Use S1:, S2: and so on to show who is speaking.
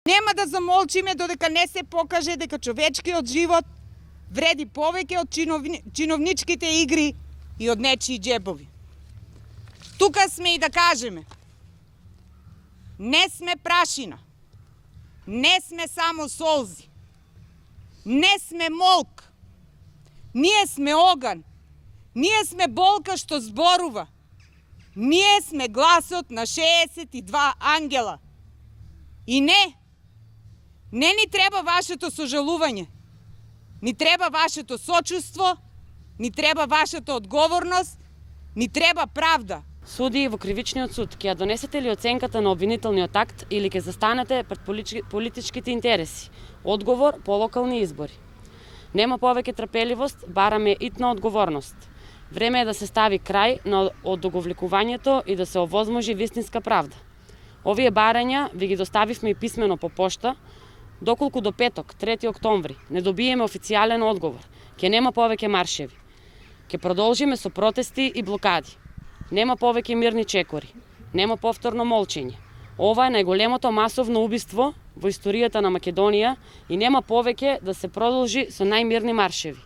S1: Нема да замолчиме додека не се покаже дека човечкиот живот вреди повеќе од чиновничките игри и од нечии џебови. Тука сме и да кажеме: не сме прашина, не сме само солзи, не сме молк, ние сме оган, ние сме болка што зборува, ние сме гласот на 62 ангела. И не ни треба вашето сожалување, ни треба вашето сочувство, ни треба вашата одговорност, ни треба правда.
S2: Судии во кривичниот суд, ќе ја донесете ли оценката на обвинителниот акт или ќе застанете пред политичките интереси? Одговор по локални избори. Нема повеќе трпеливост, бараме итна одговорност. Време е да се стави крај на одоговлекувањето и да се овозможи вистинска правда. Овие барања ви ги доставивме и писмено по пошта, доколку до петок, 3 октомври, не добиеме официјален одговор. Ќе нема повеќе маршеви. Ќе продолжиме со протести и блокади. Нема повеќе мирни чекори, нема повторно молчење. Ова е најголемото масовно убиство во историјата на Македонија и нема повеќе да се продолжи со најмирни маршеви.